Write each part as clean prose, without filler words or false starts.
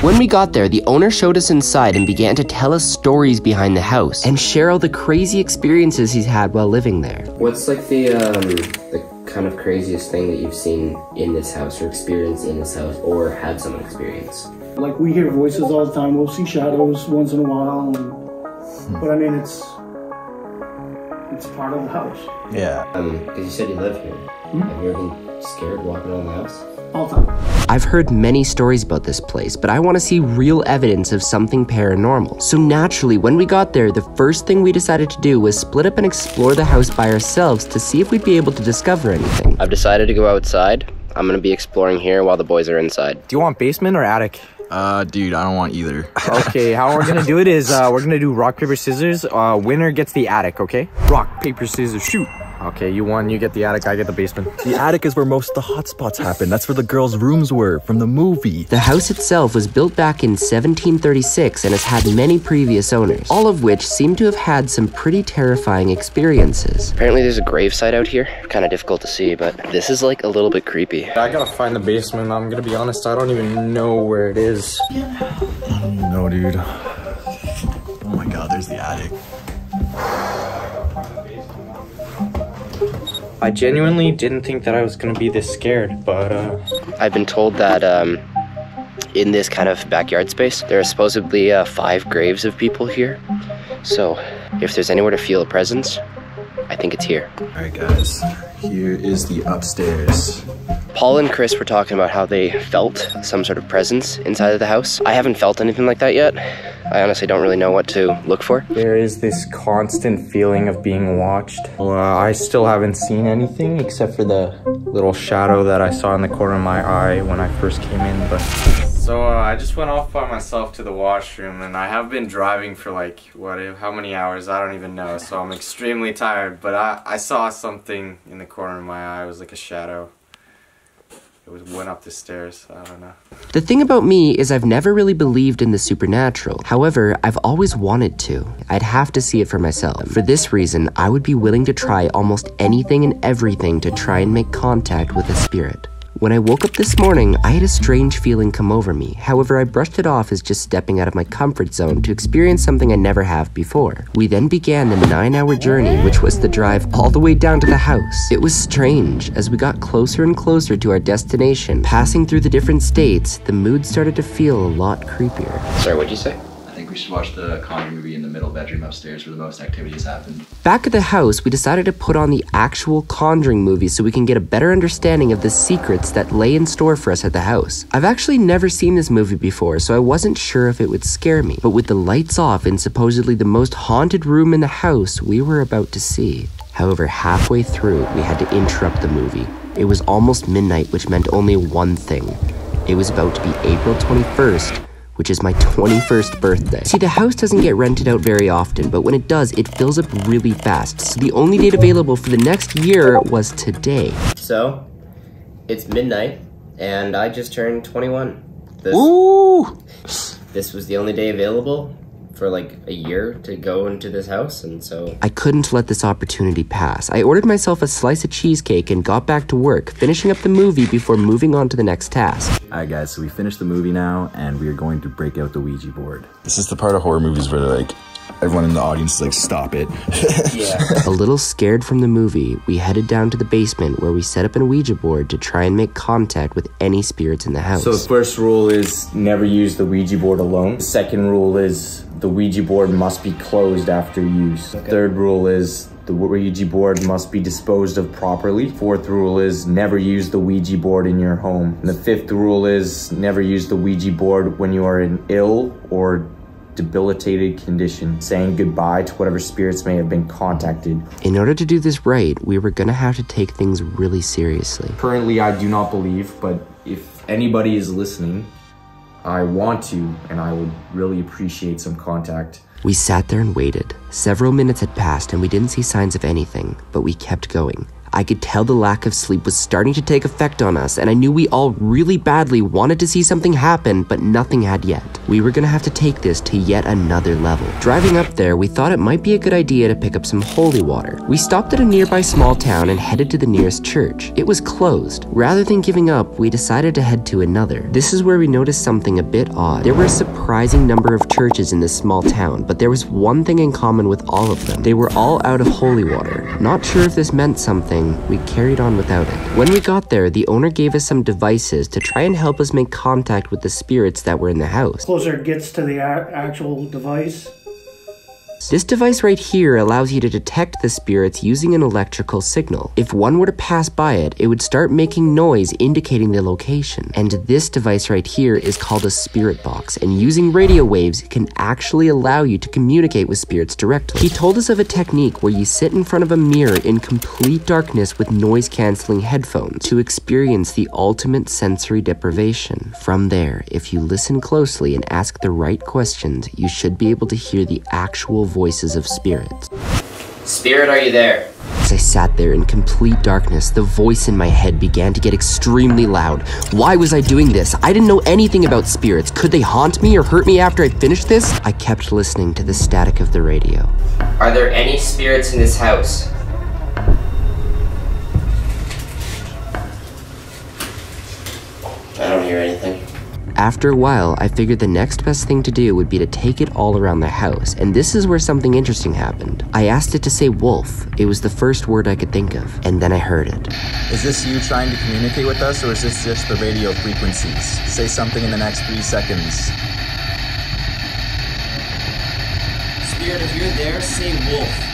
When we got there, the owner showed us inside and began to tell us stories behind the house and share all the crazy experiences he's had while living there. What's like the kind of craziest thing that you've seen in this house or experienced in this house or had someone experience? Like, we hear voices all the time. We'll see shadows once in a while. But I mean, it's part of the house. Yeah. Because you said you live here. Have you ever been scared walking around the house? All the time. I've heard many stories about this place, but I want to see real evidence of something paranormal. So naturally, when we got there, the first thing we decided to do was split up and explore the house by ourselves to see if we'd be able to discover anything. I've decided to go outside. I'm going to be exploring here while the boys are inside. Do you want basement or attic? Dude, I don't want either. Okay, how we're gonna do it is, we're gonna do rock, paper, scissors. Winner gets the attic, okay? Rock, paper, scissors, shoot. Okay, you won, you get the attic, I get the basement. The attic is where most of the hotspots happen. That's where the girls' rooms were from the movie. The house itself was built back in 1736 and has had many previous owners, all of which seem to have had some pretty terrifying experiences. Apparently there's a gravesite out here. Kind of difficult to see, but this is like a little bit creepy. I gotta find the basement. I'm gonna be honest, I don't even know where it is. No, dude. Oh my god, there's the attic. I genuinely didn't think that I was gonna be this scared, but I've been told that in this kind of backyard space, there are supposedly 5 graves of people here. So if there's anywhere to feel a presence, I think it's here. Alright guys, here is the upstairs. Paul and Chris were talking about how they felt some sort of presence inside of the house. I haven't felt anything like that yet. I honestly don't really know what to look for. there is this constant feeling of being watched. I still haven't seen anything except for the little shadow that I saw in the corner of my eye when I first came in, but... So I just went off by myself to the washroom, and I have been driving for like, how many hours, I don't even know, so I'm extremely tired, but I saw something in the corner of my eye. It was like a shadow. Went up the stairs, I don't know. The thing about me is I've never really believed in the supernatural. However, I've always wanted to. I'd have to see it for myself. For this reason, I would be willing to try almost anything and everything to try and make contact with a spirit. When I woke up this morning, I had a strange feeling come over me. However, I brushed it off as just stepping out of my comfort zone to experience something I never have before. We then began the 9-hour journey, which was the drive all the way down to the house. It was strange. As we got closer and closer to our destination, passing through the different states, the mood started to feel a lot creepier. Sorry, what'd you say? I think we should watch the Conjuring movie in the middle bedroom upstairs where the most activities happen. Back at the house, we decided to put on the actual Conjuring movie so we can get a better understanding of the secrets that lay in store for us at the house. I've actually never seen this movie before, so I wasn't sure if it would scare me. But with the lights off in supposedly the most haunted room in the house, we were about to see. However, halfway through, we had to interrupt the movie. It was almost midnight, which meant only one thing. It was about to be April 21st, which is my 21st birthday. See, the house doesn't get rented out very often, but when it does, it fills up really fast. So the only date available for the next year was today. So, it's midnight, and I just turned 21. This was the only day available for like a year to go into this house, and so I couldn't let this opportunity pass. I ordered myself a slice of cheesecake and got back to work, finishing up the movie before moving on to the next task. Alright guys, so we finished the movie now, and we are going to break out the Ouija board. This is the part of horror movies where like everyone in the audience is like, stop it. Yeah. A little scared from the movie, we headed down to the basement where we set up an Ouija board to try and make contact with any spirits in the house. So the first rule is never use the Ouija board alone. The second rule is the Ouija board must be closed after use. Okay. Third rule is the Ouija board must be disposed of properly. Fourth rule is never use the Ouija board in your home. And the fifth rule is never use the Ouija board when you are in ill or debilitated condition, saying goodbye to whatever spirits may have been contacted. In order to do this right, we were gonna have to take things really seriously. Currently, I do not believe, but if anybody is listening, I want to, and I would really appreciate some contact. We sat there and waited. Several minutes had passed and we didn't see signs of anything, but we kept going. I could tell the lack of sleep was starting to take effect on us, and I knew we all really badly wanted to see something happen, but nothing had yet. We were gonna have to take this to yet another level. Driving up there, we thought it might be a good idea to pick up some holy water. We stopped at a nearby small town and headed to the nearest church. It was closed. Rather than giving up, we decided to head to another. This is where we noticed something a bit odd. There were a surprising number of churches in this small town, but there was one thing in common with all of them. They were all out of holy water. Not sure if this meant something, we carried on without it. When we got there, the owner gave us some devices to try and help us make contact with the spirits that were in the house. Closer it gets to the actual device. This device right here allows you to detect the spirits using an electrical signal. If one were to pass by it, it would start making noise indicating the location. And this device right here is called a spirit box, and using radio waves can actually allow you to communicate with spirits directly. He told us of a technique where you sit in front of a mirror in complete darkness with noise-canceling headphones to experience the ultimate sensory deprivation. From there, if you listen closely and ask the right questions, you should be able to hear the actual voices of spirits. Spirit, are you there? As I sat there in complete darkness, the voice in my head began to get extremely loud. Why was I doing this? I didn't know anything about spirits. Could they haunt me or hurt me after I finished this? I kept listening to the static of the radio. Are there any spirits in this house? I don't hear anything. After a while, I figured the next best thing to do would be to take it all around the house, and this is where something interesting happened. I asked it to say wolf. It was the first word I could think of, and then I heard it. Is this you trying to communicate with us, or is this just the radio frequencies? Say something in the next 3 seconds. Spirit, if you're there, say wolf.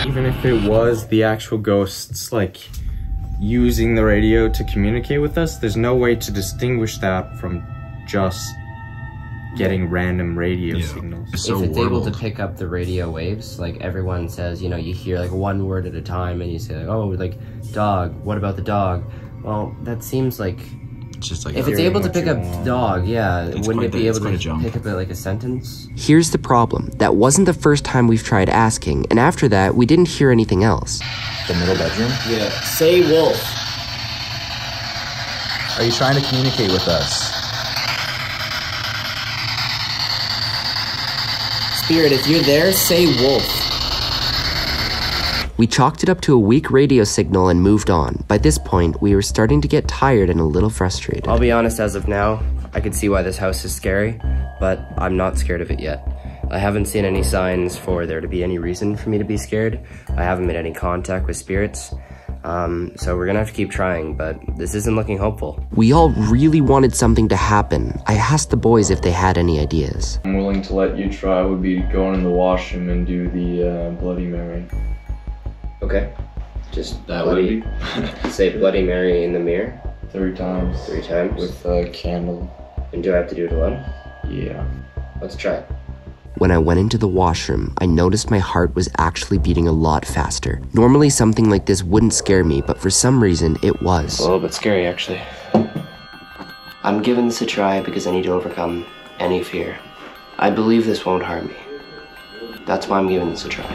Even if it was the actual ghosts, like, using the radio to communicate with us, there's no way to distinguish that from just getting random radio signals. If it's able to pick up the radio waves, like everyone says, you know, you hear like one word at a time and you say, like, oh, like, dog, what about the dog? Well, that seems like... Just like if it's able to pick up dog, yeah, wouldn't it be able to pick up like a sentence? Here's the problem. That wasn't the first time we've tried asking, and after that, we didn't hear anything else. The middle bedroom? Yeah. Say wolf. Are you trying to communicate with us? Spirit, if you're there, say wolf. We chalked it up to a weak radio signal and moved on. By this point, we were starting to get tired and a little frustrated. I'll be honest, as of now, I can see why this house is scary, but I'm not scared of it yet. I haven't seen any signs for there to be any reason for me to be scared. I haven't made any contact with spirits. So we're gonna have to keep trying, but this isn't looking hopeful. We all really wanted something to happen. I asked the boys if they had any ideas. I'm willing to let you try would be going in the washroom and do the Bloody Mary. Okay. Just That bloody, would be. say Bloody Mary in the mirror. 3 times. 3 times. With a candle. And do I have to do it alone? Yeah. Let's try it. When I went into the washroom, I noticed my heart was actually beating a lot faster. Normally something like this wouldn't scare me, but for some reason it was. A little bit scary, actually. I'm giving this a try because I need to overcome any fear. I believe this won't harm me. That's why I'm giving this a try.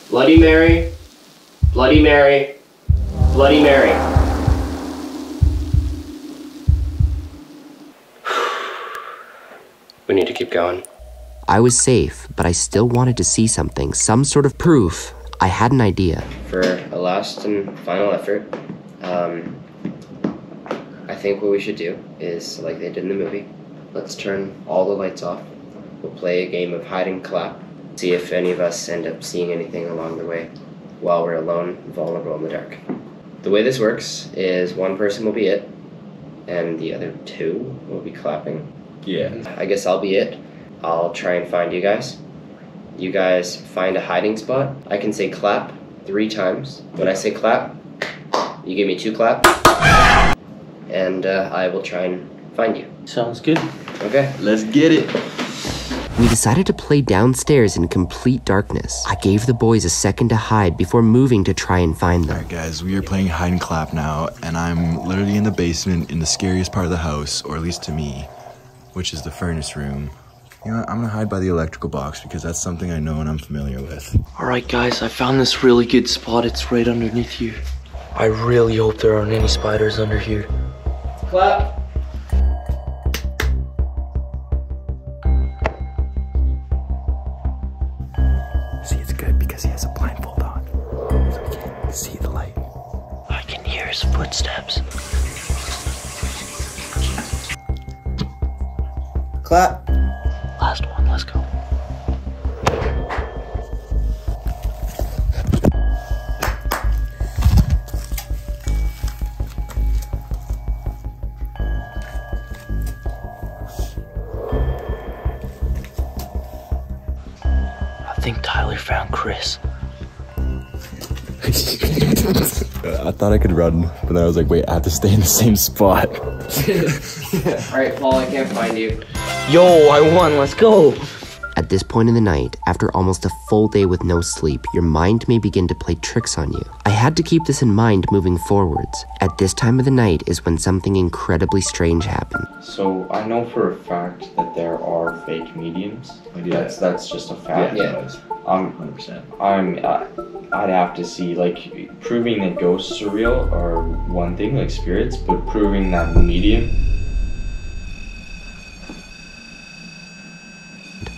Bloody Mary, Bloody Mary, Bloody Mary. We need to keep going. I was safe, but I still wanted to see something, some sort of proof. I had an idea. For a last and final effort, I think what we should do is, like they did in the movie, let's turn all the lights off. We'll play a game of hide and clap. See if any of us end up seeing anything along the way while we're alone, vulnerable in the dark. The way this works is one person will be it, and the other 2 will be clapping. Yeah. I guess I'll be it. I'll try and find you guys. You guys find a hiding spot. I can say clap 3 times. When I say clap, you give me 2 claps, and I will try and find you. Sounds good. Okay. Let's get it. We decided to play downstairs in complete darkness. I gave the boys a second to hide before moving to try and find them. Alright guys, we are playing hide and clap now, and I'm literally in the basement in the scariest part of the house, or at least to me, which is the furnace room. You know what, I'm gonna hide by the electrical box because that's something I know and I'm familiar with. Alright guys, I found this really good spot. It's right underneath you. I really hope there aren't any spiders under here. Clap. See, it's good because he has a blindfold on, so he can't see the light. I can hear his footsteps. Clap. Last one, let's go. I think Tyler found Chris. I thought I could run, but then I was like, wait, I have to stay in the same spot. Alright, Paul, I can't find you. Yo, I won, let's go. At this point in the night, after almost a full day with no sleep, your mind may begin to play tricks on you. I had to keep this in mind moving forwards. At this time of the night is when something incredibly strange happened. So I know for a fact that there are fake mediums. That's just a fact. Yeah. 100%. I'd have to see, like, proving that ghosts are real are one thing, like spirits, but proving that medium.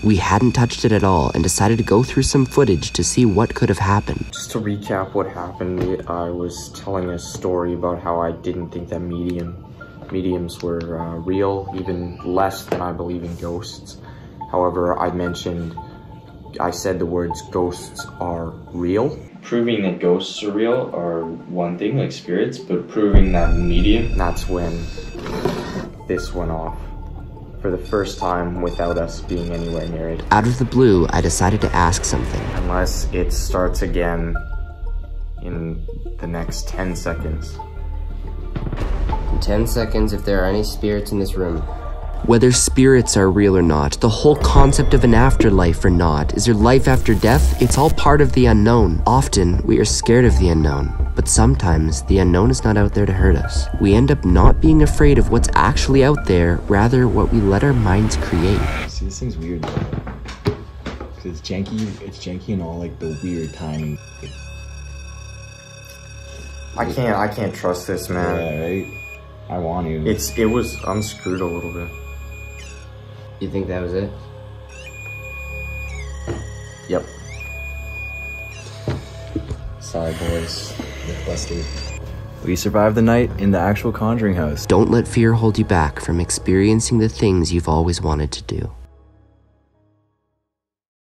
We hadn't touched it at all and decided to go through some footage to see what could have happened. Just to recap what happened, I was telling a story about how I didn't think that mediums were real, even less than I believe in ghosts. However, I said the words ghosts are real. Proving that ghosts are real are one thing, like spirits, but proving that medium, that's when this went off. For the first time without us being anywhere near it. Out of the blue, I decided to ask something. Unless it starts again in the next 10 seconds. In 10 seconds, if there are any spirits in this room. Whether spirits are real or not, the whole concept of an afterlife or not, is there life after death? It's all part of the unknown. Often, we are scared of the unknown, but sometimes the unknown is not out there to hurt us. We end up not being afraid of what's actually out there, rather what we let our minds create. See, this thing's weird though. Cause it's janky and all like the weird timing. I can't trust this, man. Yeah, right? I want to. It was unscrewed a little bit. You think that was it? Yep. Sorry, boys. Get busted. We survived the night in the actual Conjuring house. Don't let fear hold you back from experiencing the things you've always wanted to do.